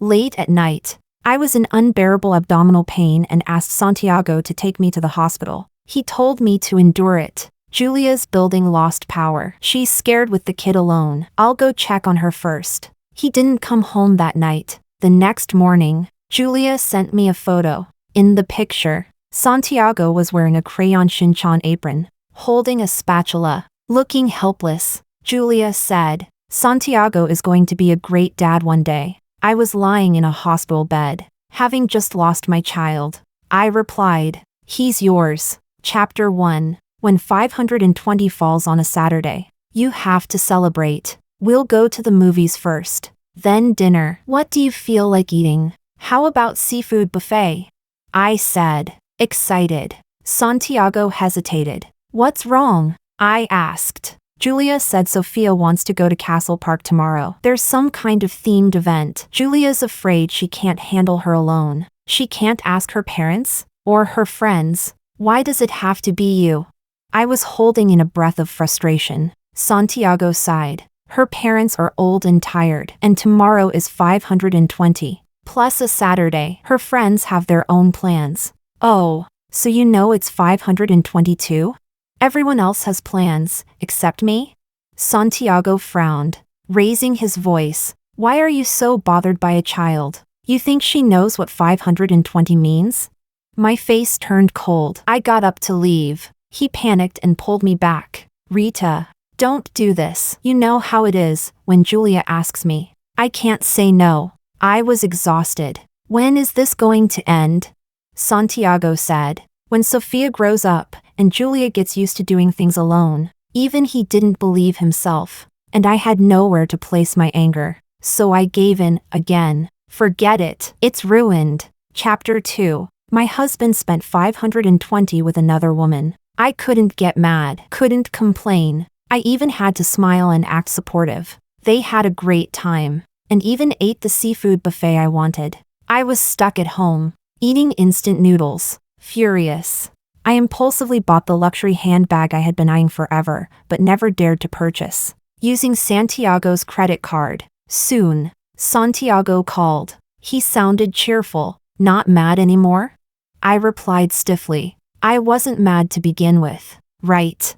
Late at night, I was in unbearable abdominal pain and asked Santiago to take me to the hospital. He told me to endure it. Julia's building lost power. She's scared with the kid alone. I'll go check on her first. He didn't come home that night. The next morning, Julia sent me a photo. In the picture, Santiago was wearing a Crayon Shin-chan apron, holding a spatula, looking helpless. Julia said, "Santiago is going to be a great dad one day." I was lying in a hospital bed, having just lost my child. I replied, "He's yours." Chapter 1. When 520 falls on a Saturday, you have to celebrate. We'll go to the movies first, then dinner. What do you feel like eating? How about seafood buffet? I said, excited. Santiago hesitated. What's wrong? I asked. Julia said Sophia wants to go to Castle Park tomorrow. There's some kind of themed event. Julia's afraid she can't handle her alone. She can't ask her parents or her friends. Why does it have to be you? I was holding in a breath of frustration. Santiago sighed. Her parents are old and tired, and tomorrow is 520. Plus a Saturday. Her friends have their own plans. Oh, so you know it's 522? Everyone else has plans, except me? Santiago frowned, raising his voice. Why are you so bothered by a child? You think she knows what 520 means? My face turned cold. I got up to leave. He panicked and pulled me back. Rita, don't do this. You know how it is when Julia asks me. I can't say no. I was exhausted. When is this going to end? Santiago said. When Sophia grows up and Julia gets used to doing things alone. Even he didn't believe himself. And I had nowhere to place my anger. So I gave in again. Forget it. It's ruined. Chapter 2. My husband spent 520 with another woman. I couldn't get mad, couldn't complain. I even had to smile and act supportive. They had a great time, and even ate the seafood buffet I wanted. I was stuck at home, eating instant noodles, furious. I impulsively bought the luxury handbag I had been eyeing forever, but never dared to purchase. Using Santiago's credit card. Soon, Santiago called. He sounded cheerful. Not mad anymore? I replied stiffly. I wasn't mad to begin with. Right.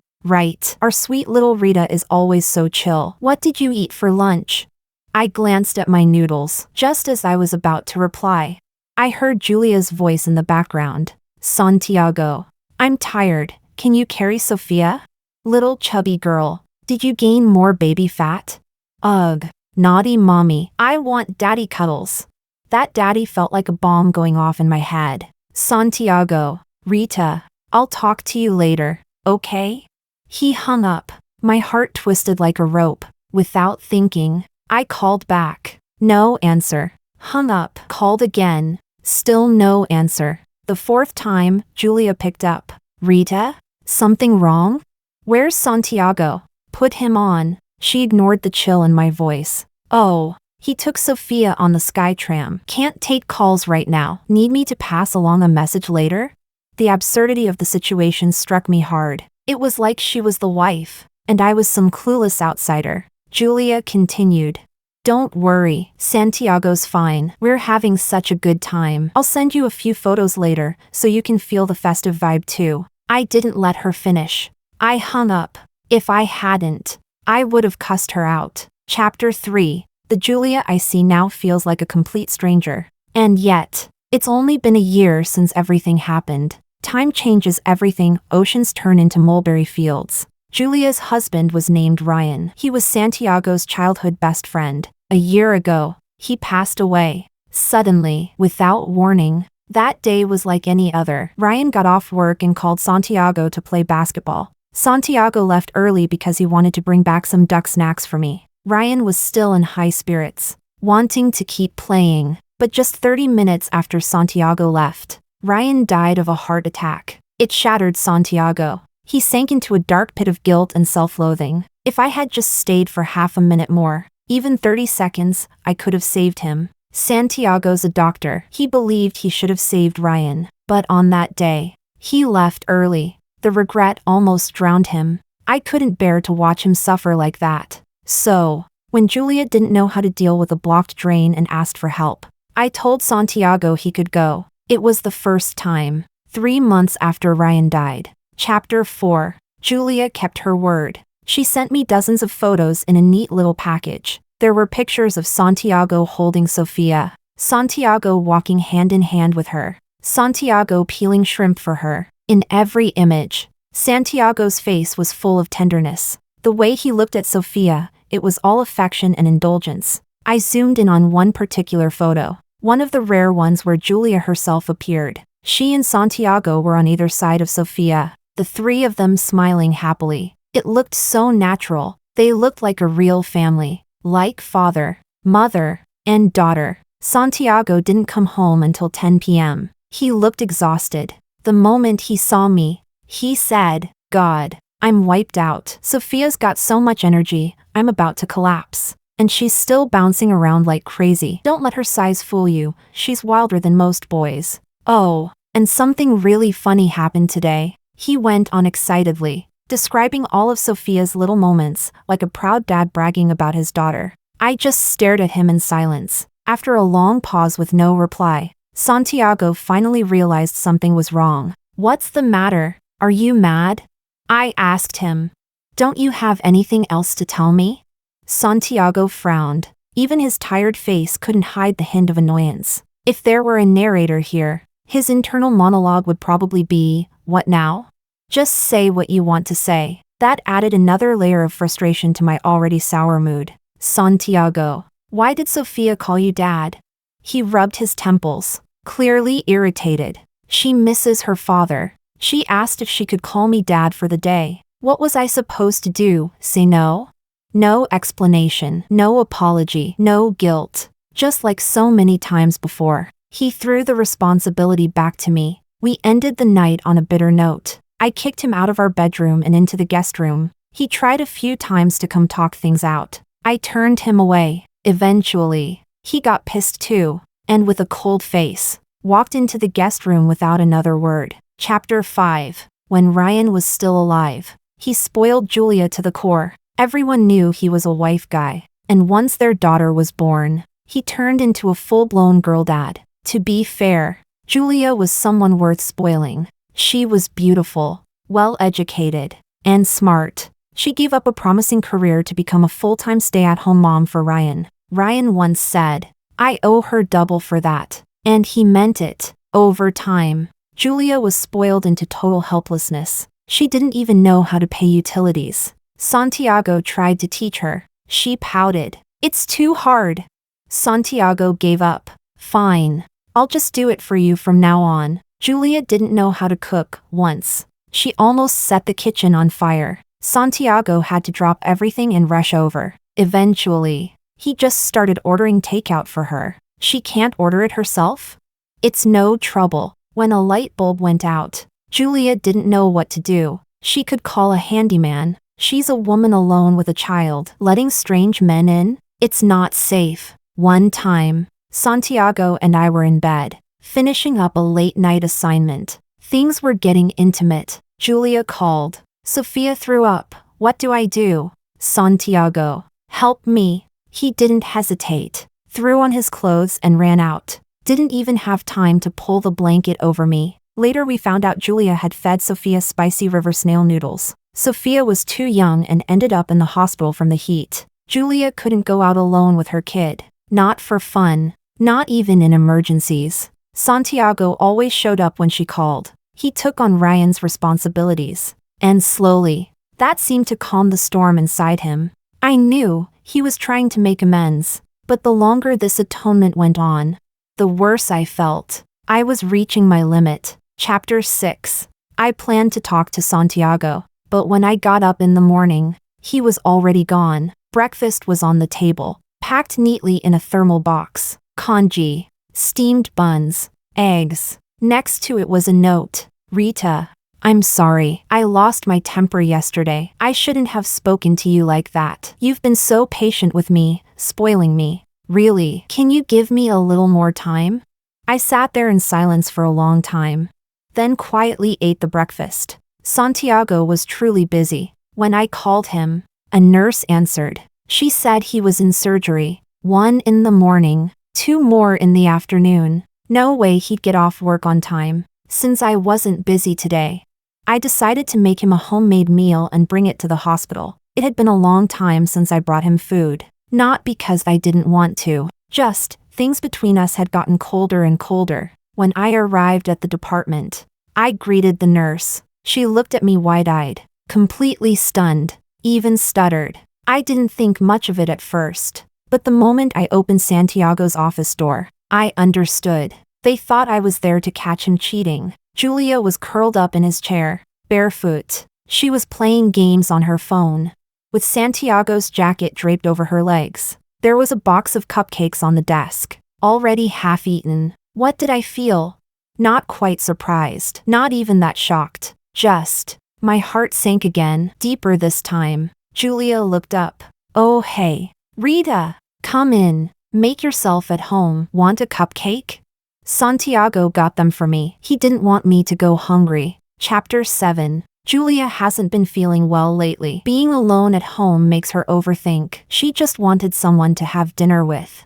Our sweet little Rita is always so chill. What did you eat for lunch? I glanced at my noodles, just as I was about to reply. I heard Julia's voice in the background. Santiago, I'm tired. Can you carry Sophia? Little chubby girl, did you gain more baby fat? Ugh, naughty mommy. I want daddy cuddles. That daddy felt like a bomb going off in my head. Santiago, Rita, I'll talk to you later, okay? He hung up. My heart twisted like a rope. Without thinking, I called back. No answer. Hung up. Called again. Still no answer. The fourth time, Julia picked up. Rita? Something wrong? Where's Santiago? Put him on. She ignored the chill in my voice. Oh. He took Sophia on the Skytram. Can't take calls right now. Need me to pass along a message later? The absurdity of the situation struck me hard. It was like she was the wife, and I was some clueless outsider. Julia continued. Don't worry, Santiago's fine. We're having such a good time. I'll send you a few photos later, so you can feel the festive vibe too. I didn't let her finish. I hung up. If I hadn't, I would have cussed her out. Chapter 3. The Julia I see now feels like a complete stranger. And yet, it's only been a year since everything happened. Time changes everything. Oceans turn into mulberry fields. Julia's husband was named Ryan. He was Santiago's childhood best friend. A year ago, he passed away. Suddenly, without warning. That day was like any other. Ryan got off work and called Santiago to play basketball. Santiago left early because he wanted to bring back some duck snacks for me. Ryan was still in high spirits, wanting to keep playing. But just 30 minutes after Santiago left, Ryan died of a heart attack. It shattered Santiago. He sank into a dark pit of guilt and self-loathing. If I had just stayed for half a minute more, even 30 seconds, I could have saved him. Santiago's a doctor. He believed he should have saved Ryan. But on that day, he left early. The regret almost drowned him. I couldn't bear to watch him suffer like that. So, when Julia didn't know how to deal with a blocked drain and asked for help, I told Santiago he could go. It was the first time. 3 months after Ryan died. Chapter 4. Julia kept her word. She sent me dozens of photos in a neat little package. There were pictures of Santiago holding Sofia, Santiago walking hand in hand with her, Santiago peeling shrimp for her. In every image, Santiago's face was full of tenderness. The way he looked at Sofia, it was all affection and indulgence. I zoomed in on one particular photo, one of the rare ones where Julia herself appeared. She and Santiago were on either side of Sofia, the three of them smiling happily. It looked so natural. They looked like a real family, like father, mother, and daughter. Santiago didn't come home until 10 p.m. He looked exhausted. The moment he saw me, he said, "God, I'm wiped out. Sofia's got so much energy, I'm about to collapse. And she's still bouncing around like crazy. Don't let her size fool you, she's wilder than most boys. Oh, and something really funny happened today," he went on excitedly, describing all of Sofia's little moments, like a proud dad bragging about his daughter. I just stared at him in silence. After a long pause with no reply, Santiago finally realized something was wrong. "What's the matter? Are you mad?" I asked him. "Don't you have anything else to tell me?" Santiago frowned. Even his tired face couldn't hide the hint of annoyance. If there were a narrator here, his internal monologue would probably be, "What now? Just say what you want to say." That added another layer of frustration to my already sour mood. "Santiago, why did Sofia call you dad?" He rubbed his temples, clearly irritated. "She misses her father. She asked if she could call me dad for the day. What was I supposed to do, say no? No explanation, no apology, no guilt. Just like so many times before." He threw the responsibility back to me. We ended the night on a bitter note. I kicked him out of our bedroom and into the guest room. He tried a few times to come talk things out. I turned him away. Eventually, he got pissed too, and with a cold face, walked into the guest room without another word. Chapter 5. When Ryan was still alive, he spoiled Julia to the core. Everyone knew he was a wife guy, and once their daughter was born, he turned into a full-blown girl dad. To be fair, Julia was someone worth spoiling. She was beautiful, well-educated, and smart. She gave up a promising career to become a full-time stay-at-home mom for Ryan. Ryan once said, "I owe her double for that." And he meant it. Over time, Julia was spoiled into total helplessness. She didn't even know how to pay utilities. Santiago tried to teach her. She pouted. "It's too hard." Santiago gave up. "Fine. I'll just do it for you from now on." Julia didn't know how to cook once. She almost set the kitchen on fire. Santiago had to drop everything and rush over. Eventually, he just started ordering takeout for her. She can't order it herself? It's no trouble. When a light bulb went out, Julia didn't know what to do. She could call a handyman. She's a woman alone with a child. Letting strange men in? It's not safe. One time, Santiago and I were in bed, finishing up a late-night assignment. Things were getting intimate. Julia called. "Sofia threw up. What do I do?" "Santiago, help me." He didn't hesitate. Threw on his clothes and ran out. Didn't even have time to pull the blanket over me. Later we found out Julia had fed Sofia spicy river snail noodles. Sofia was too young and ended up in the hospital from the heat. Julia couldn't go out alone with her kid. Not for fun. Not even in emergencies. Santiago always showed up when she called. He took on Ryan's responsibilities. And slowly, that seemed to calm the storm inside him. I knew he was trying to make amends. But the longer this atonement went on, the worse I felt. I was reaching my limit. Chapter 6. I planned to talk to Santiago, but when I got up in the morning, he was already gone. Breakfast was on the table, packed neatly in a thermal box. Congee, steamed buns, eggs. Next to it was a note. "Rita, I'm sorry. I lost my temper yesterday. I shouldn't have spoken to you like that. You've been so patient with me, spoiling me. Really, can you give me a little more time?" I sat there in silence for a long time, then quietly ate the breakfast. Santiago was truly busy. When I called him, a nurse answered. She said he was in surgery. 1 in the morning. 2 more in the afternoon. No way he'd get off work on time. Since I wasn't busy today, I decided to make him a homemade meal and bring it to the hospital. It had been a long time since I brought him food. Not because I didn't want to. Just, things between us had gotten colder and colder. When I arrived at the department, I greeted the nurse. She looked at me wide-eyed, completely stunned, even stuttered. I didn't think much of it at first, but the moment I opened Santiago's office door, I understood. They thought I was there to catch him cheating. Julia was curled up in his chair, barefoot. She was playing games on her phone, with Santiago's jacket draped over her legs. There was a box of cupcakes on the desk, already half-eaten. What did I feel? Not quite surprised, not even that shocked. Just, my heart sank again, deeper this time. Julia looked up. Oh hey, Rita, come in. Make yourself at home. Want a cupcake? Santiago got them for me. He didn't want me to go hungry. Chapter 7. Julia hasn't been feeling well lately. Being alone at home makes her overthink. She just wanted someone to have dinner with.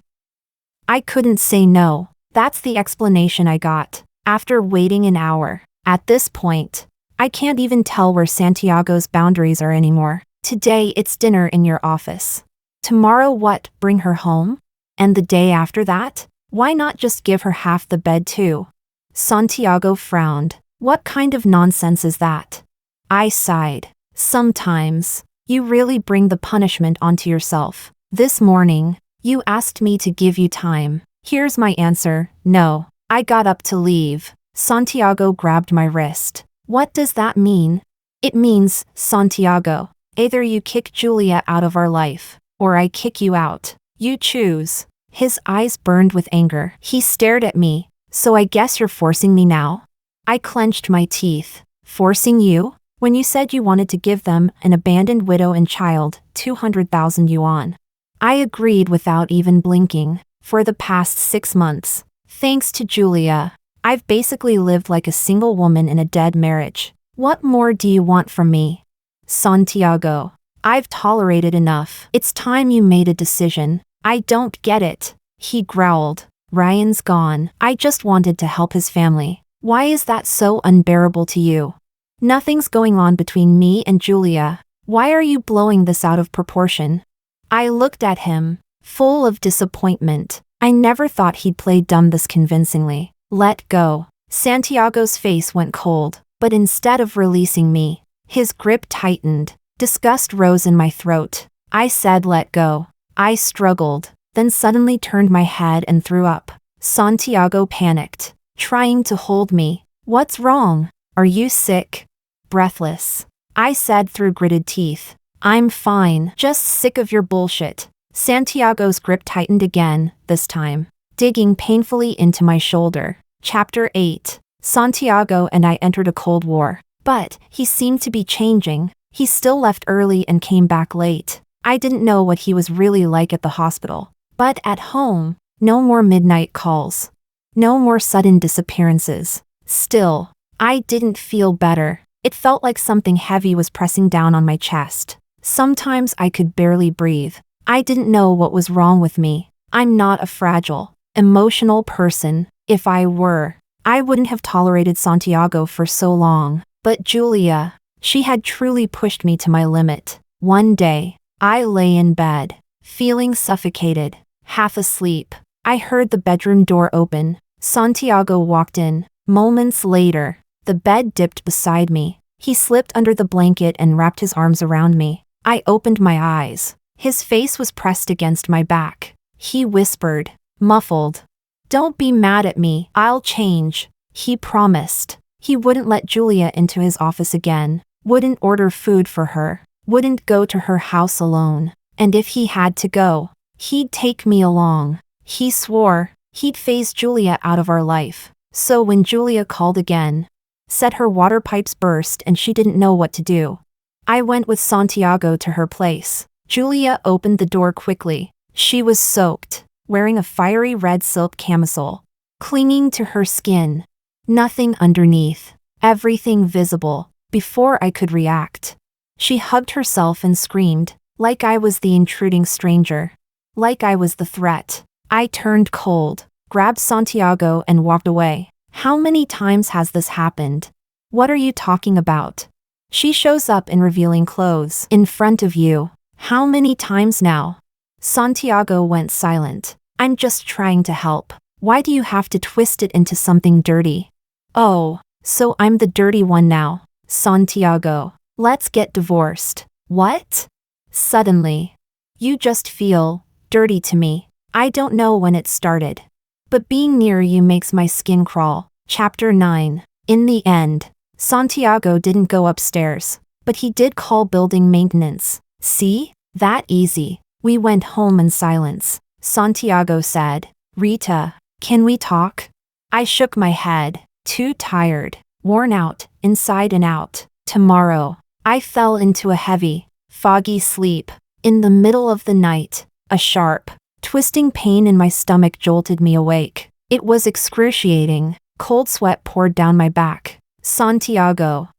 I couldn't say no. That's the explanation I got. After waiting an hour. At this point, I can't even tell where Santiago's boundaries are anymore. Today it's dinner in your office. Tomorrow what? Bring her home? And the day after that? Why not just give her half the bed too? Santiago frowned. What kind of nonsense is that? I sighed. Sometimes, you really bring the punishment onto yourself. This morning, you asked me to give you time. Here's my answer, no. I got up to leave. Santiago grabbed my wrist. What does that mean? It means, Santiago, either you kick Julia out of our life, or I kick you out. You choose. His eyes burned with anger. He stared at me. So I guess you're forcing me now? I clenched my teeth. Forcing you? When you said you wanted to give them, an abandoned widow and child, 200,000 yuan. I agreed without even blinking. For the past 6 months, thanks to Julia, I've basically lived like a single woman in a dead marriage. What more do you want from me? Santiago, I've tolerated enough. It's time you made a decision. I don't get it. He growled. Ryan's gone. I just wanted to help his family. Why is that so unbearable to you? Nothing's going on between me and Julia. Why are you blowing this out of proportion? I looked at him, full of disappointment. I never thought he'd play dumb this convincingly. Let go. Santiago's face went cold, but instead of releasing me, his grip tightened. Disgust rose in my throat. I said let go. I struggled, then suddenly turned my head and threw up. Santiago panicked, trying to hold me. What's wrong? Are you sick? Breathless, I said through gritted teeth. I'm fine, just sick of your bullshit. Santiago's grip tightened again, this time, digging painfully into my shoulder. Chapter 8. Santiago and I entered a Cold War. But, he seemed to be changing. He still left early and came back late. I didn't know what he was really like at the hospital. But at home, no more midnight calls. No more sudden disappearances. Still, I didn't feel better. It felt like something heavy was pressing down on my chest. Sometimes I could barely breathe. I didn't know what was wrong with me. I'm not a fragile, emotional person. If I were, I wouldn't have tolerated Santiago for so long. But Julia, she had truly pushed me to my limit. One day, I lay in bed, feeling suffocated, half asleep. I heard the bedroom door open. Santiago walked in. Moments later, the bed dipped beside me. He slipped under the blanket and wrapped his arms around me. I opened my eyes. His face was pressed against my back. He whispered, muffled, "Don't be mad at me, I'll change." He promised. He wouldn't let Julia into his office again, wouldn't order food for her, wouldn't go to her house alone. And if he had to go, he'd take me along. He swore he'd phase Julia out of our life. So when Julia called again, said her water pipes burst and she didn't know what to do, I went with Santiago to her place. Julia opened the door quickly. She was soaked, wearing a fiery red silk camisole, clinging to her skin. Nothing underneath, everything visible. Before I could react, she hugged herself and screamed, like I was the intruding stranger, like I was the threat. I turned cold, grabbed Santiago and walked away. How many times has this happened? What are you talking about? She shows up in revealing clothes in front of you. How many times now? Santiago went silent. I'm just trying to help. Why do you have to twist it into something dirty? Oh, so I'm the dirty one now. Santiago, let's get divorced. What? Suddenly. You just feel dirty to me. I don't know when it started. But being near you makes my skin crawl. Chapter 9. In the end, Santiago didn't go upstairs, but he did call building maintenance. See? That easy. We went home in silence. Santiago said, Rita, can we talk? I shook my head, too tired, worn out, inside and out. Tomorrow. I fell into a heavy, foggy sleep. In the middle of the night, a sharp, twisting pain in my stomach jolted me awake. It was excruciating. Cold sweat poured down my back. Santiago.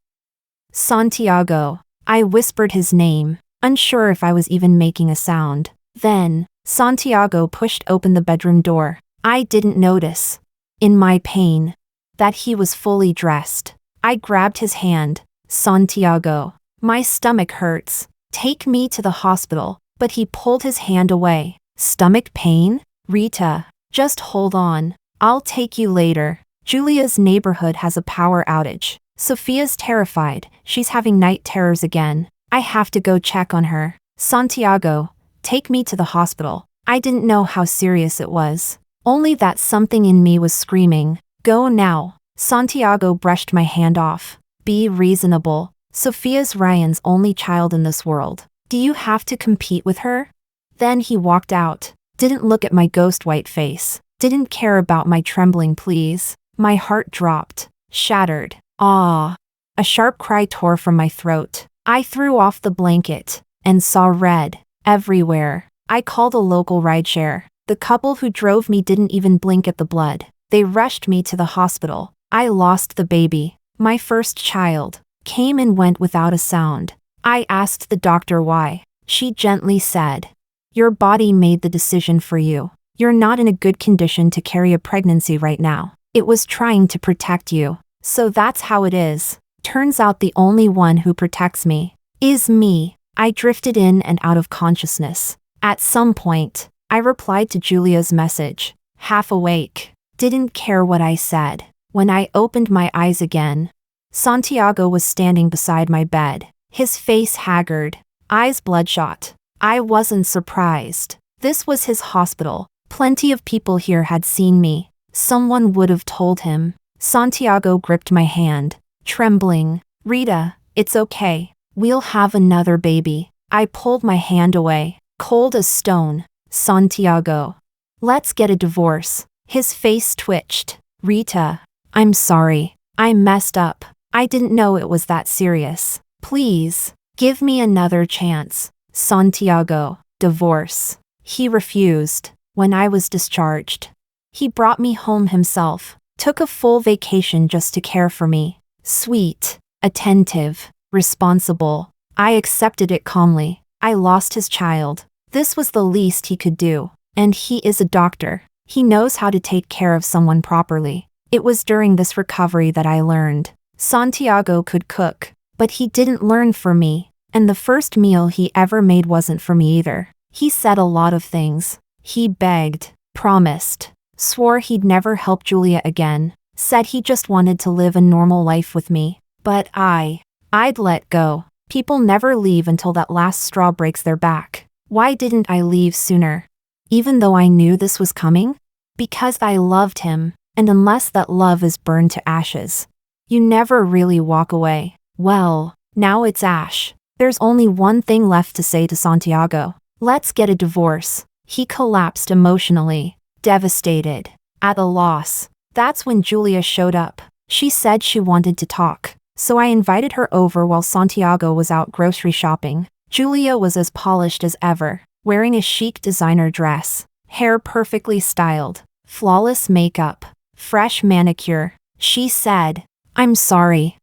Santiago. I whispered his name, unsure if I was even making a sound. Then, Santiago pushed open the bedroom door. I didn't notice, in my pain, that he was fully dressed. I grabbed his hand. Santiago. My stomach hurts. Take me to the hospital. But he pulled his hand away. Stomach pain? Rita, just hold on. I'll take you later. Julia's neighborhood has a power outage. Sophia's terrified. She's having night terrors again. I have to go check on her. Santiago, take me to the hospital. I didn't know how serious it was. Only that something in me was screaming, go now. Santiago brushed my hand off. Be reasonable. Sophia's Ryan's only child in this world. Do you have to compete with her? Then he walked out. Didn't look at my ghost white face. Didn't care about my trembling pleas. My heart dropped. Shattered. Ah. A sharp cry tore from my throat. I threw off the blanket and saw red everywhere. I called a local rideshare. The couple who drove me didn't even blink at the blood. They rushed me to the hospital. I lost the baby. My first child. Came and went without a sound. I asked the doctor why. She gently said, your body made the decision for you. You're not in a good condition to carry a pregnancy right now. It was trying to protect you. So that's how it is. Turns out the only one who protects me is me. I drifted in and out of consciousness. At some point, I replied to Julia's message, half awake. Didn't care what I said. When I opened my eyes again, Santiago was standing beside my bed, his face haggard, eyes bloodshot. I wasn't surprised. This was his hospital. Plenty of people here had seen me. Someone would have told him. Santiago gripped my hand, trembling. Rita, it's okay. We'll have another baby. I pulled my hand away, cold as stone. Santiago. Let's get a divorce. His face twitched. Rita, I'm sorry. I messed up. I didn't know it was that serious. Please, give me another chance. Santiago. Divorce. He refused. When I was discharged, he brought me home himself, took a full vacation just to care for me. Sweet, attentive, responsible. I accepted it calmly. I lost his child. This was the least he could do. And he is a doctor. He knows how to take care of someone properly. It was during this recovery that I learned. Santiago could cook, but he didn't learn for me. And the first meal he ever made wasn't for me either. He said a lot of things. He begged, promised, swore he'd never help Julia again, said he just wanted to live a normal life with me. But I'd let go. People never leave until that last straw breaks their back. Why didn't I leave sooner? Even though I knew this was coming? Because I loved him, and unless that love is burned to ashes, you never really walk away. Well, now it's ash. There's only one thing left to say to Santiago. Let's get a divorce. He collapsed emotionally, devastated, at a loss. That's when Julia showed up. She said she wanted to talk, so I invited her over while Santiago was out grocery shopping. Julia was as polished as ever, wearing a chic designer dress, hair perfectly styled, flawless makeup, fresh manicure. She said, I'm sorry.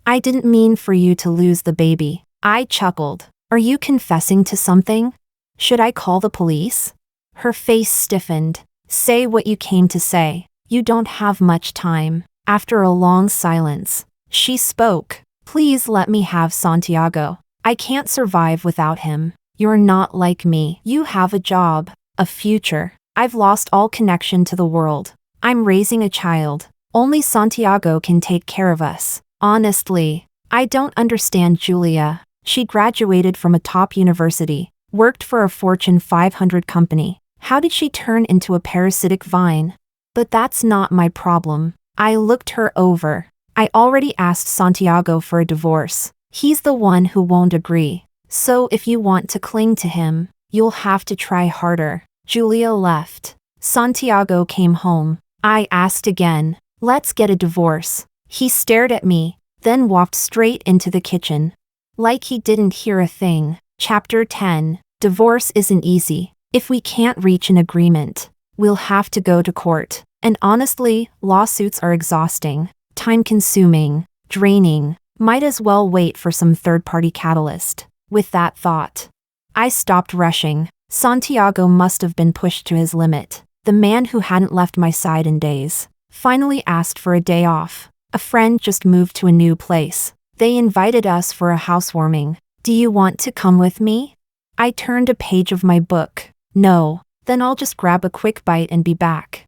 I didn't mean for you to lose the baby. I chuckled. Are you confessing to something? Should I call the police? Her face stiffened. Say what you came to say. You don't have much time. After a long silence, she spoke. Please let me have Santiago. I can't survive without him. You're not like me. You have a job, a future. I've lost all connection to the world. I'm raising a child. Only Santiago can take care of us. Honestly, I don't understand Julia. She graduated from a top university, worked for a Fortune 500 company. How did she turn into a parasitic vine? But that's not my problem. I looked her over. I already asked Santiago for a divorce. He's the one who won't agree. So if you want to cling to him, you'll have to try harder. Julia left. Santiago came home. I asked again. Let's get a divorce. He stared at me, then walked straight into the kitchen. Like he didn't hear a thing. Chapter 10. Divorce isn't easy. If we can't reach an agreement, we'll have to go to court. And honestly, lawsuits are exhausting, time-consuming, draining. Might as well wait for some third-party catalyst. With that thought, I stopped rushing. Santiago must have been pushed to his limit. The man who hadn't left my side in days finally asked for a day off. A friend just moved to a new place. They invited us for a housewarming. Do you want to come with me? I turned a page of my book. No. Then I'll just grab a quick bite and be back.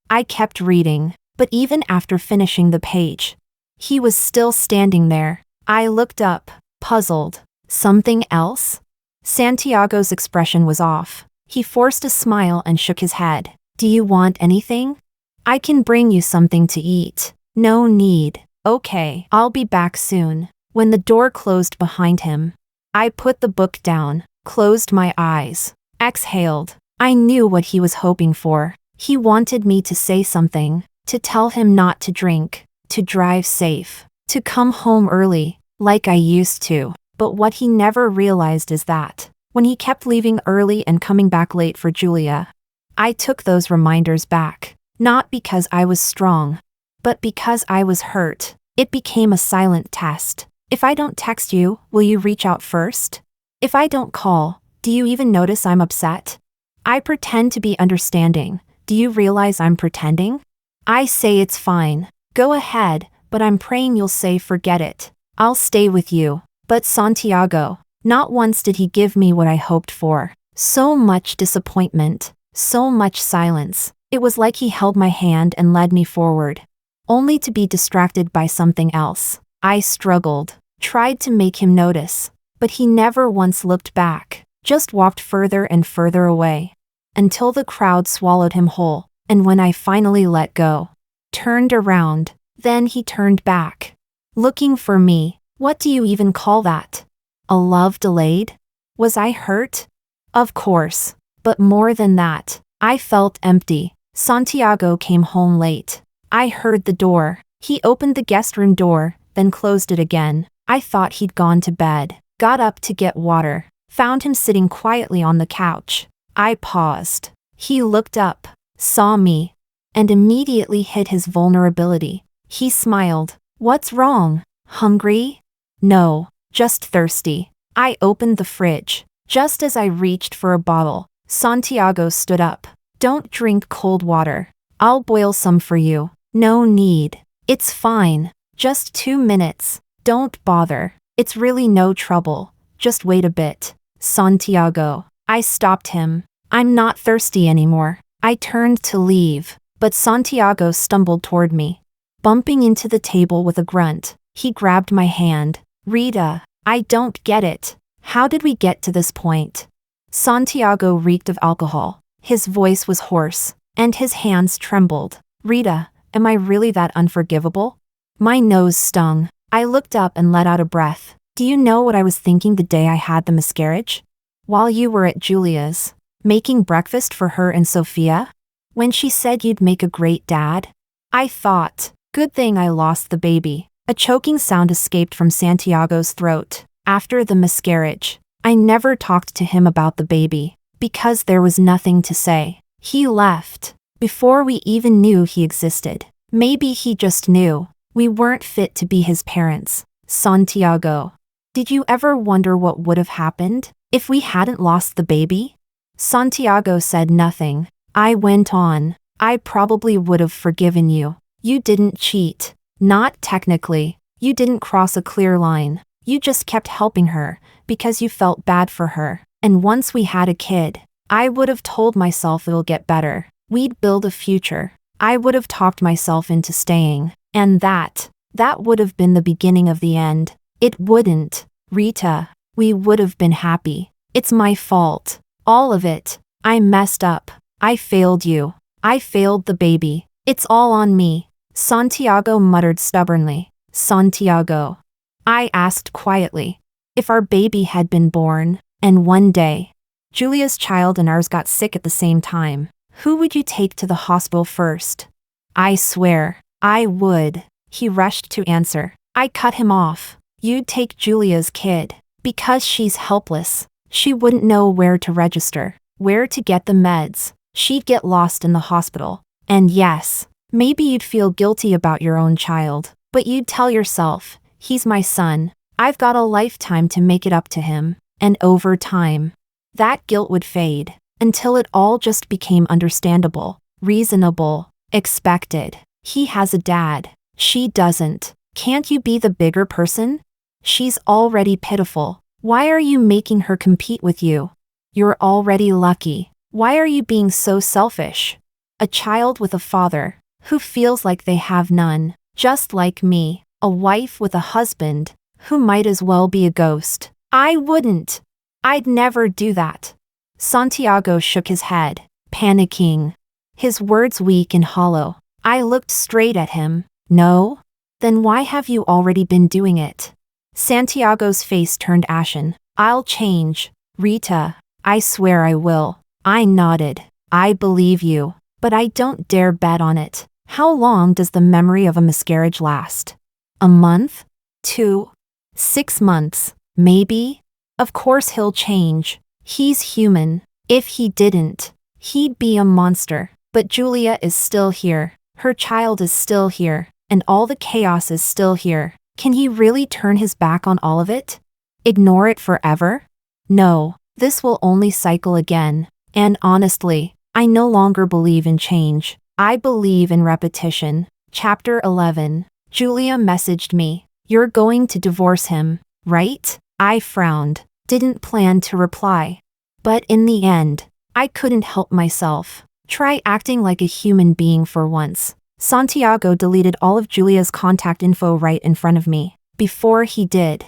I kept reading, but even after finishing the page, he was still standing there. I looked up, puzzled. Something else? Santiago's expression was off. He forced a smile and shook his head. Do you want anything? I can bring you something to eat. No need. Okay, I'll be back soon. When the door closed behind him, I put the book down, closed my eyes, exhaled. I knew what he was hoping for. He wanted me to say something, to tell him not to drink, to drive safe, to come home early, like I used to. But what he never realized is that, when he kept leaving early and coming back late for Julia, I took those reminders back. Not because I was strong, but because I was hurt. It became a silent test. If I don't text you, will you reach out first? If I don't call, do you even notice I'm upset? I pretend to be understanding. Do you realize I'm pretending? I say it's fine. Go ahead, but I'm praying you'll say forget it. I'll stay with you. But Santiago, not once did he give me what I hoped for. So much disappointment, so much silence. It was like he held my hand and led me forward, only to be distracted by something else. I struggled, tried to make him notice, but he never once looked back, just walked further and further away, until the crowd swallowed him whole. And when I finally let go, turned around, then he turned back, looking for me. What do you even call that? A love delayed? Was I hurt? Of course. But more than that, I felt empty. Santiago came home late. I heard the door. He opened the guest room door, then closed it again. I thought he'd gone to bed. Got up to get water. Found him sitting quietly on the couch. I paused. He looked up, saw me, and immediately hid his vulnerability. He smiled. What's wrong? Hungry? No, just thirsty. I opened the fridge. Just as I reached for a bottle, Santiago stood up. Don't drink cold water. I'll boil some for you. No need. It's fine. Just 2 minutes. Don't bother. It's really no trouble. Just wait a bit. Santiago. I stopped him. I'm not thirsty anymore. I turned to leave, but Santiago stumbled toward me, bumping into the table with a grunt. He grabbed my hand. Rita, I don't get it. How did we get to this point? Santiago reeked of alcohol. His voice was hoarse, and his hands trembled. Rita, am I really that unforgivable? My nose stung. I looked up and let out a breath. Do you know what I was thinking the day I had the miscarriage? While you were at Julia's, making breakfast for her and Sophia? When she said you'd make a great dad? I thought, good thing I lost the baby. A choking sound escaped from Santiago's throat. After the miscarriage, I never talked to him about the baby, because there was nothing to say. He left, before we even knew he existed. Maybe he just knew we weren't fit to be his parents. Santiago, did you ever wonder what would have happened if we hadn't lost the baby? Santiago said nothing. I went on. I probably would have forgiven you. You didn't cheat. Not technically. You didn't cross a clear line. You just kept helping her because you felt bad for her. And once we had a kid, I would have told myself it'll get better. We'd build a future. I would have talked myself into staying. And that would have been the beginning of the end. It wouldn't. Rita, we would have been happy. It's my fault. All of it. I messed up. I failed you. I failed the baby. It's all on me. Santiago muttered stubbornly. Santiago. I asked quietly. If our baby had been born, and one day, Julia's child and ours got sick at the same time, who would you take to the hospital first? I swear, I would. He rushed to answer. I cut him off. You'd take Julia's kid. Because she's helpless. She wouldn't know where to register, where to get the meds. She'd get lost in the hospital. And yes, maybe you'd feel guilty about your own child, but you'd tell yourself, he's my son. I've got a lifetime to make it up to him. And over time, that guilt would fade until it all just became understandable, reasonable, expected. He has a dad. She doesn't. Can't you be the bigger person? She's already pitiful. Why are you making her compete with you? You're already lucky. Why are you being so selfish? A child with a father who feels like they have none, just like me, a wife with a husband who might as well be a ghost. I wouldn't. I'd never do that. Santiago shook his head, panicking. His words weak and hollow. I looked straight at him. No? Then why have you already been doing it? Santiago's face turned ashen. I'll change. Rita, I swear I will. I nodded. I believe you, but I don't dare bet on it. How long does the memory of a miscarriage last? A month? 2? 6 months? Maybe? Of course he'll change. He's human. If he didn't, he'd be a monster. But Julia is still here. Her child is still here. And all the chaos is still here. Can he really turn his back on all of it? Ignore it forever? No, this will only cycle again. And honestly, I no longer believe in change. I believe in repetition. Chapter 11. Julia messaged me. You're going to divorce him, right? I frowned. Didn't plan to reply. But in the end, I couldn't help myself. Try acting like a human being for once. Santiago deleted all of Julia's contact info right in front of me. Before he did,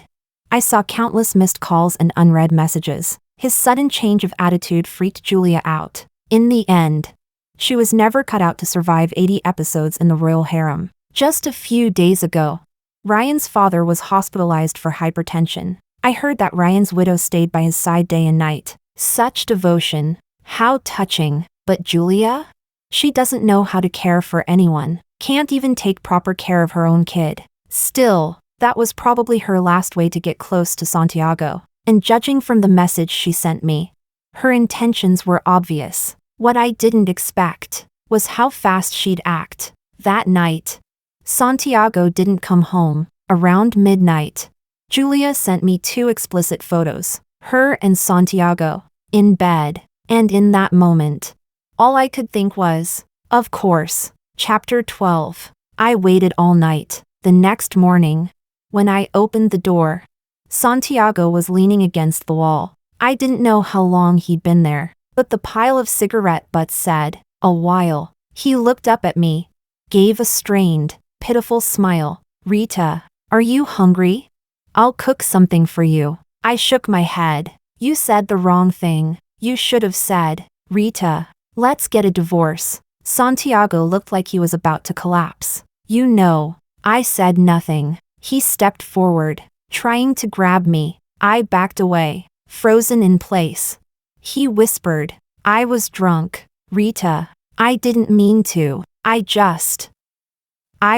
I saw countless missed calls and unread messages. His sudden change of attitude freaked Julia out. In the end, she was never cut out to survive 80 episodes in the royal harem. Just a few days ago, Ryan's father was hospitalized for hypertension. I heard that Ryan's widow stayed by his side day and night. Such devotion. How touching. But Julia? She doesn't know how to care for anyone. Can't even take proper care of her own kid. Still, that was probably her last way to get close to Santiago. And judging from the message she sent me, her intentions were obvious. What I didn't expect was how fast she'd act. That night, Santiago didn't come home. Around midnight, Julia sent me 2 explicit photos. Her and Santiago, in bed. And in that moment, all I could think was, of course. Chapter 12. I waited all night. The next morning, when I opened the door, Santiago was leaning against the wall. I didn't know how long he'd been there, but the pile of cigarette butts said, a while. He looked up at me, gave a strained, pitiful smile. Rita, are you hungry? I'll cook something for you. I shook my head. You said the wrong thing. You should have said, Rita, let's get a divorce. Santiago looked like he was about to collapse. You know, I said nothing. He stepped forward, trying to grab me. I backed away, frozen in place. He whispered, I was drunk. Rita, I didn't mean to. I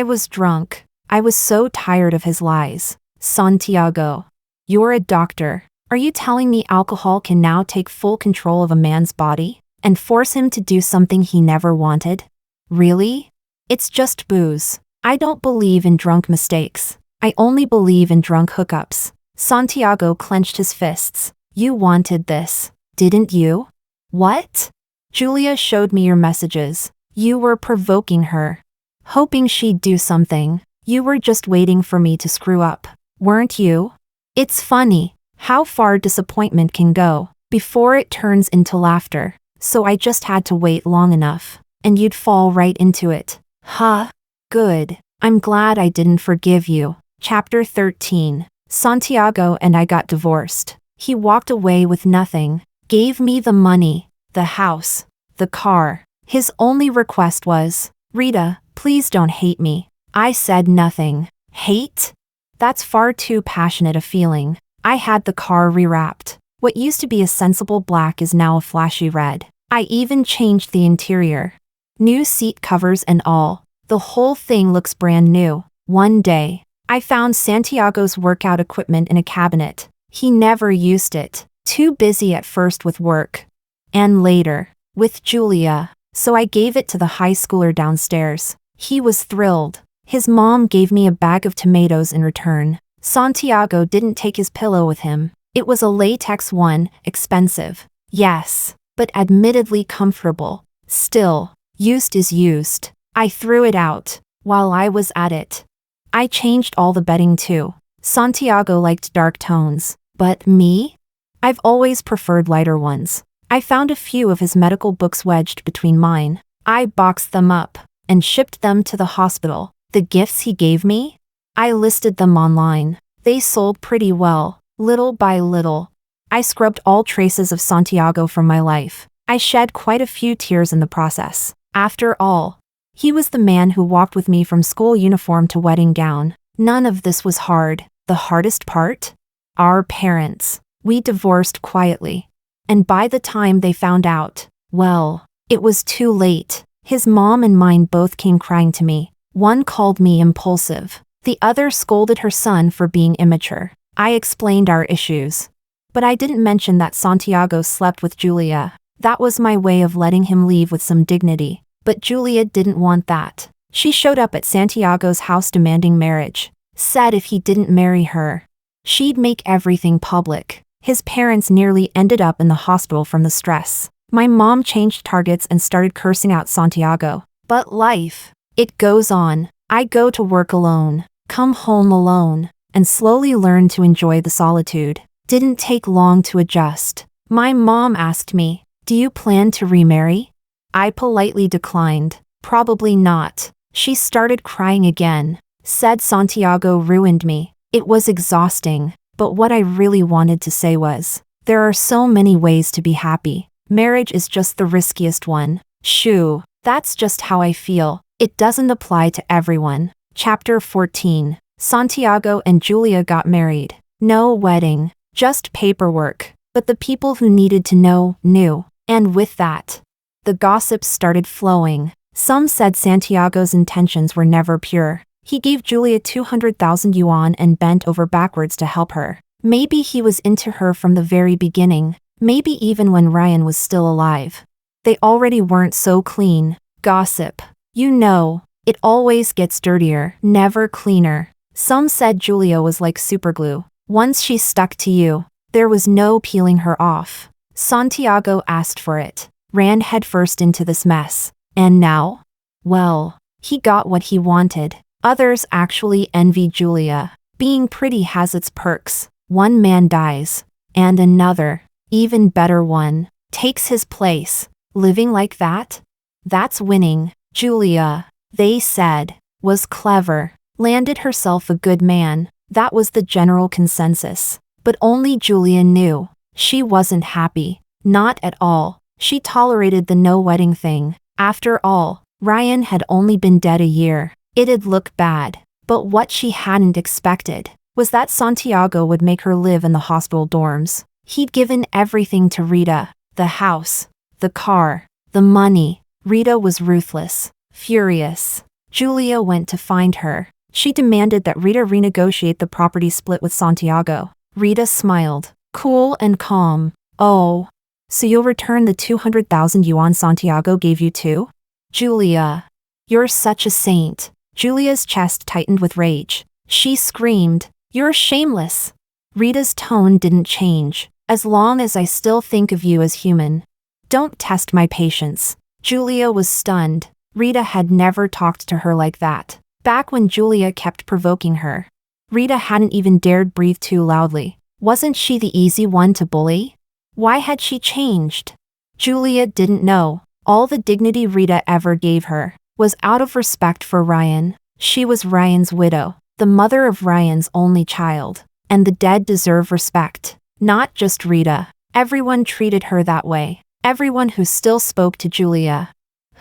was drunk. I was so tired of his lies. Santiago, you're a doctor. Are you telling me alcohol can now take full control of a man's body and force him to do something he never wanted? Really? It's just booze. I don't believe in drunk mistakes. I only believe in drunk hookups. Santiago clenched his fists. You wanted this, didn't you? What? Julia showed me your messages. You were provoking her. Hoping she'd do something. You were just waiting for me to screw up, weren't you? It's funny how far disappointment can go before it turns into laughter. So I just had to wait long enough, and you'd fall right into it. Huh? Good. I'm glad I didn't forgive you. Chapter 13. Santiago and I got divorced. He walked away with nothing. Gave me the money, the house, the car. His only request was, Rita, please don't hate me. I said nothing. Hate? That's far too passionate a feeling. I had the car rewrapped. What used to be a sensible black is now a flashy red. I even changed the interior. New seat covers and all. The whole thing looks brand new. One day, I found Santiago's workout equipment in a cabinet. He never used it. Too busy at first with work. And later, with Julia. So I gave it to the high schooler downstairs. He was thrilled. His mom gave me a bag of tomatoes in return. Santiago didn't take his pillow with him. It was a latex one, expensive. Yes, but admittedly comfortable. Still, used is used. I threw it out while I was at it. I changed all the bedding too. Santiago liked dark tones, but me? I've always preferred lighter ones. I found a few of his medical books wedged between mine. I boxed them up and shipped them to the hospital. The gifts he gave me? I listed them online. They sold pretty well, little by little. I scrubbed all traces of Santiago from my life. I shed quite a few tears in the process. After all, he was the man who walked with me from school uniform to wedding gown. None of this was hard. The hardest part? Our parents. We divorced quietly. And by the time they found out, well, it was too late. His mom and mine both came crying to me. One called me impulsive. The other scolded her son for being immature. I explained our issues. But I didn't mention that Santiago slept with Julia. That was my way of letting him leave with some dignity. But Julia didn't want that. She showed up at Santiago's house demanding marriage. Said if he didn't marry her, she'd make everything public. His parents nearly ended up in the hospital from the stress. My mom changed targets and started cursing out Santiago. But life, it goes on. I go to work alone, come home alone, and slowly learn to enjoy the solitude. Didn't take long to adjust. My mom asked me, "Do you plan to remarry?" I politely declined. Probably not. She started crying again. Said Santiago ruined me. It was exhausting. But what I really wanted to say was, there are so many ways to be happy. Marriage is just the riskiest one. Shoo, that's just how I feel. It doesn't apply to everyone. Chapter 14. Santiago and Julia got married. No wedding, just paperwork. But the people who needed to know, knew. And with that, the gossips started flowing. Some said Santiago's intentions were never pure. He gave Julia 200,000 yuan and bent over backwards to help her. Maybe he was into her from the very beginning. Maybe even when Ryan was still alive. They already weren't so clean. Gossip. You know, it always gets dirtier, never cleaner. Some said Julia was like superglue. Once she stuck to you, there was no peeling her off. Santiago asked for it, ran headfirst into this mess. And now? Well, he got what he wanted. Others actually envy Julia. Being pretty has its perks. One man dies, and another, even better one, takes his place. Living like that? That's winning. Julia, they said, was clever, landed herself a good man. That was the general consensus. But only Julia knew. She wasn't happy. Not at all. She tolerated the no wedding thing. After all, Ryan had only been dead a year. It'd look bad. But what she hadn't expected was that Santiago would make her live in the hospital dorms. He'd given everything to Rita. The house, the car, the money. Rita was ruthless, furious. Julia went to find her. She demanded that Rita renegotiate the property split with Santiago. Rita smiled, cool and calm. Oh, so you'll return the 200,000 yuan Santiago gave you too? Julia, you're such a saint. Julia's chest tightened with rage. She screamed, "You're shameless." Rita's tone didn't change. As long as I still think of you as human. Don't test my patience. Julia was stunned. Rita had never talked to her like that. Back when Julia kept provoking her, Rita hadn't even dared breathe too loudly. Wasn't she the easy one to bully? Why had she changed? Julia didn't know. All the dignity Rita ever gave her was out of respect for Ryan. She was Ryan's widow, the mother of Ryan's only child, and the dead deserve respect. Not just Rita. Everyone treated her that way. Everyone who still spoke to Julia,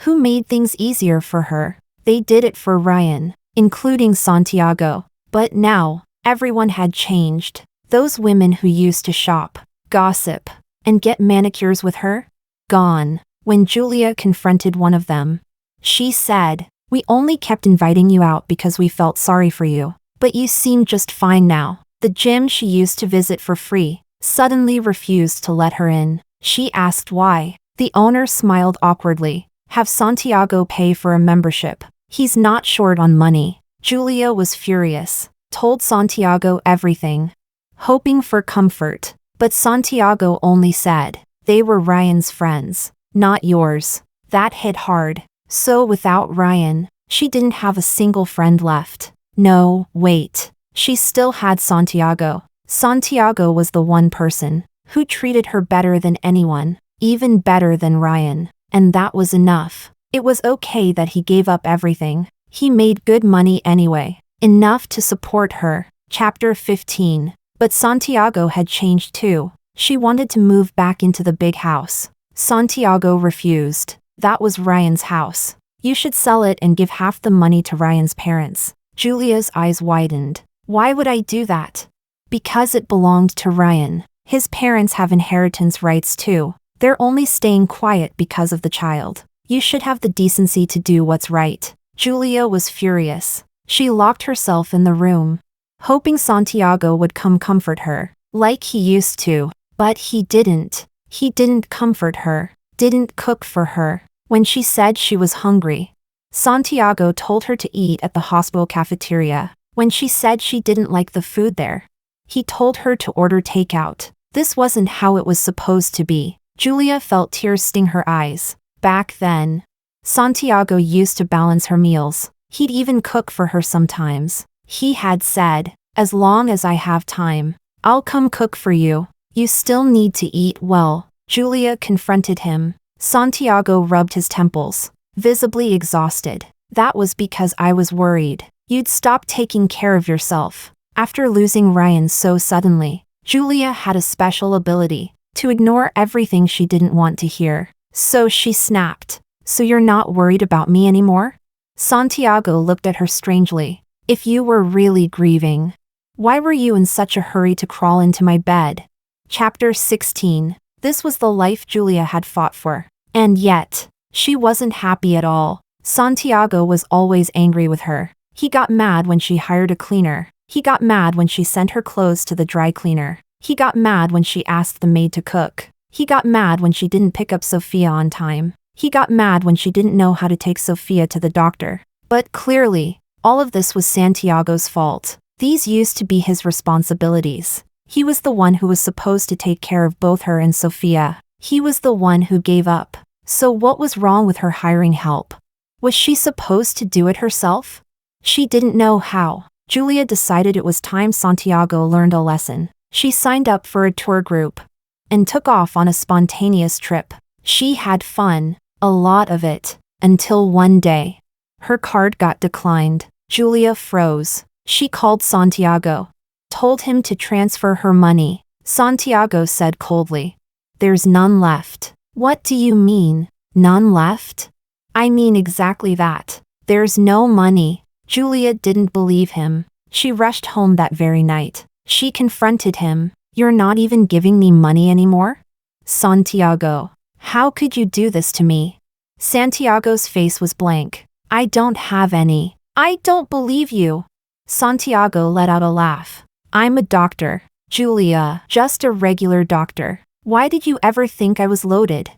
who made things easier for her, they did it for Ryan, including Santiago. But now, everyone had changed. Those women who used to shop, gossip, and get manicures with her? Gone. When Julia confronted one of them, she said, "We only kept inviting you out because we felt sorry for you, but you seem just fine now." The gym she used to visit for free suddenly refused to let her in. She asked why. The owner smiled awkwardly. "Have Santiago pay for a membership. He's not short on money." Julia was furious, told Santiago everything, hoping for comfort. But Santiago only said, "They were Ryan's friends, not yours." That hit hard. So without Ryan, she didn't have a single friend left. No, wait. She still had Santiago. Santiago was the one person who treated her better than anyone, even better than Ryan. And that was enough. It was okay that he gave up everything. He made good money anyway, enough to support her. Chapter 15. But Santiago had changed too. She wanted to move back into the big house. Santiago refused. That was Ryan's house. "You should sell it and give half the money to Ryan's parents." Julia's eyes widened. "Why would I do that?" "Because it belonged to Ryan. His parents have inheritance rights too. They're only staying quiet because of the child. You should have the decency to do what's right." Julia was furious. She locked herself in the room, hoping Santiago would come comfort her, like he used to. But he didn't. He didn't comfort her, didn't cook for her. When she said she was hungry, Santiago told her to eat at the hospital cafeteria. When she said she didn't like the food there, he told her to order takeout. This wasn't how it was supposed to be. Julia felt tears sting her eyes. Back then, Santiago used to balance her meals. He'd even cook for her sometimes. He had said, "As long as I have time, I'll come cook for you. You still need to eat well." Julia confronted him. Santiago rubbed his temples, visibly exhausted. "That was because I was worried you'd stop taking care of yourself." After losing Ryan so suddenly, Julia had a special ability to ignore everything she didn't want to hear. So she snapped, "So you're not worried about me anymore?" Santiago looked at her strangely. "If you were really grieving, why were you in such a hurry to crawl into my bed?" Chapter 16. This was the life Julia had fought for. And yet, she wasn't happy at all. Santiago was always angry with her. He got mad when she hired a cleaner. He got mad when she sent her clothes to the dry cleaner. He got mad when she asked the maid to cook. He got mad when she didn't pick up Sophia on time. He got mad when she didn't know how to take Sophia to the doctor. But clearly, all of this was Santiago's fault. These used to be his responsibilities. He was the one who was supposed to take care of both her and Sophia. He was the one who gave up. So what was wrong with her hiring help? Was she supposed to do it herself? She didn't know how. Julia decided it was time Santiago learned a lesson. She signed up for a tour group and took off on a spontaneous trip. She had fun, a lot of it, until one day. Her card got declined. Julia froze. She called Santiago, told him to transfer her money. Santiago said coldly, "There's none left." "What do you mean, none left?" "I mean exactly that. There's no money." Julia didn't believe him. She rushed home that very night. She confronted him. "You're not even giving me money anymore?" "Santiago, how could you do this to me?" Santiago's face was blank. "I don't have any." "I don't believe you." Santiago let out a laugh. "I'm a doctor, Julia, just a regular doctor. Why did you ever think I was loaded?"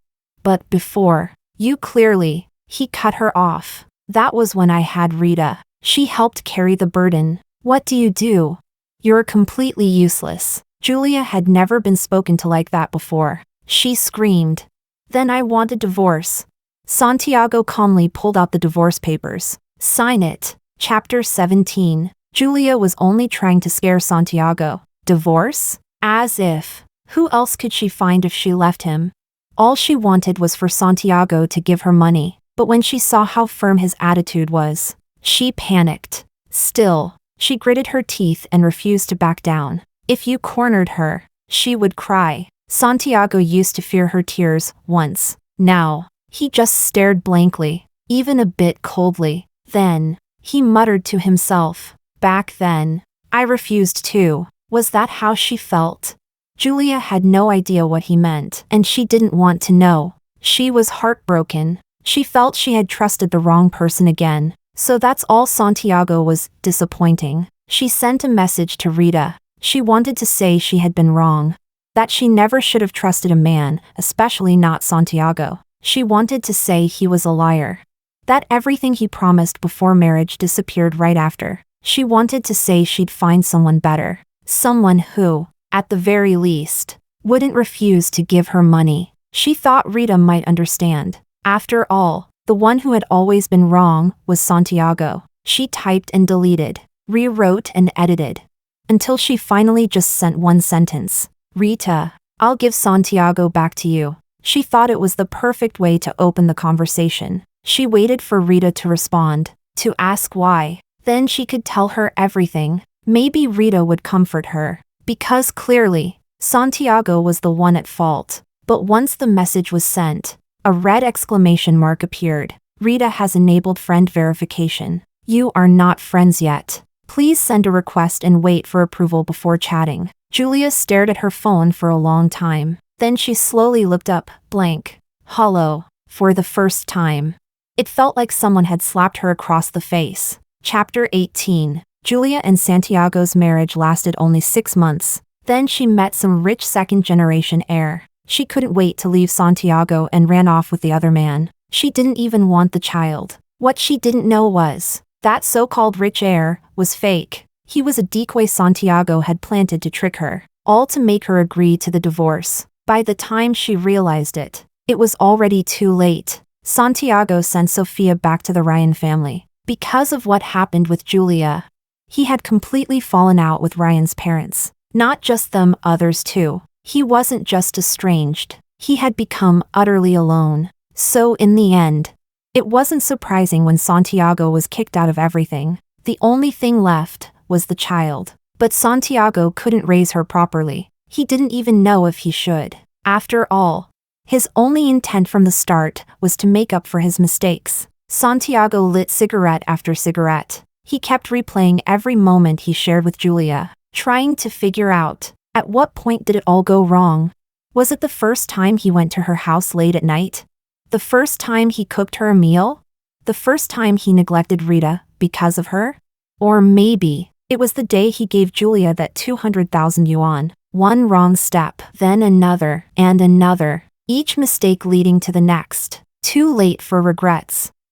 "But before, you clearly..." He cut her off. "That was when I had Rita. She helped carry the burden. What do you do? You're completely useless." Julia had never been spoken to like that before. She screamed. Then I want a divorce. Santiago calmly pulled out the divorce papers. Sign it. Chapter 17. Julia was only trying to scare Santiago. Divorce? As if. Who else could she find if she left him? All she wanted was for Santiago to give her money, but when she saw how firm his attitude was, she panicked. Still, she gritted her teeth and refused to back down. If you cornered her, she would cry. Santiago used to fear her tears once. Now, he just stared blankly, even a bit coldly. Then, he muttered to himself, back then, I refused too. Was that how she felt? Julia had no idea what he meant, and she didn't want to know. She was heartbroken. She felt she had trusted the wrong person again. So that's all. Santiago was disappointing. She sent a message to Rita. She wanted to say she had been wrong. That she never should have trusted a man, especially not Santiago. She wanted to say he was a liar. That everything he promised before marriage disappeared right after. She wanted to say she'd find someone better. Someone who, at the very least, wouldn't refuse to give her money. She thought Rita might understand. After all, the one who had always been wrong was Santiago. She typed and deleted, rewrote and edited, until she finally just sent one sentence. Rita, I'll give Santiago back to you. She thought it was the perfect way to open the conversation. She waited for Rita to respond, to ask why. Then she could tell her everything. Maybe Rita would comfort her. Because clearly, Santiago was the one at fault. But once the message was sent, a red exclamation mark appeared. Rita has enabled friend verification. You are not friends yet. Please send a request and wait for approval before chatting. Julia stared at her phone for a long time. Then she slowly looked up, blank, hollow, for the first time. It felt like someone had slapped her across the face. Chapter 18. Julia and Santiago's marriage lasted only 6 months. Then she met some rich second-generation heir. She couldn't wait to leave Santiago and ran off with the other man. She didn't even want the child. What she didn't know was, that so-called rich heir was fake. He was a decoy Santiago had planted to trick her, all to make her agree to the divorce. By the time she realized it, it was already too late. Santiago sent Sofia back to the Ryan family. Because of what happened with Julia, he had completely fallen out with Ryan's parents. Not just them, others too. He wasn't just estranged. He had become utterly alone. So in the end, it wasn't surprising when Santiago was kicked out of everything. The only thing left was the child. But Santiago couldn't raise her properly. He didn't even know if he should. After all, his only intent from the start was to make up for his mistakes. Santiago lit cigarette after cigarette. He kept replaying every moment he shared with Julia, trying to figure out, at what point did it all go wrong? Was it the first time he went to her house late at night? The first time he cooked her a meal? The first time he neglected Rita because of her? Or maybe it was the day he gave Julia that 200,000 yuan. One wrong step, then another, and another, each mistake leading to the next. Too late for regrets.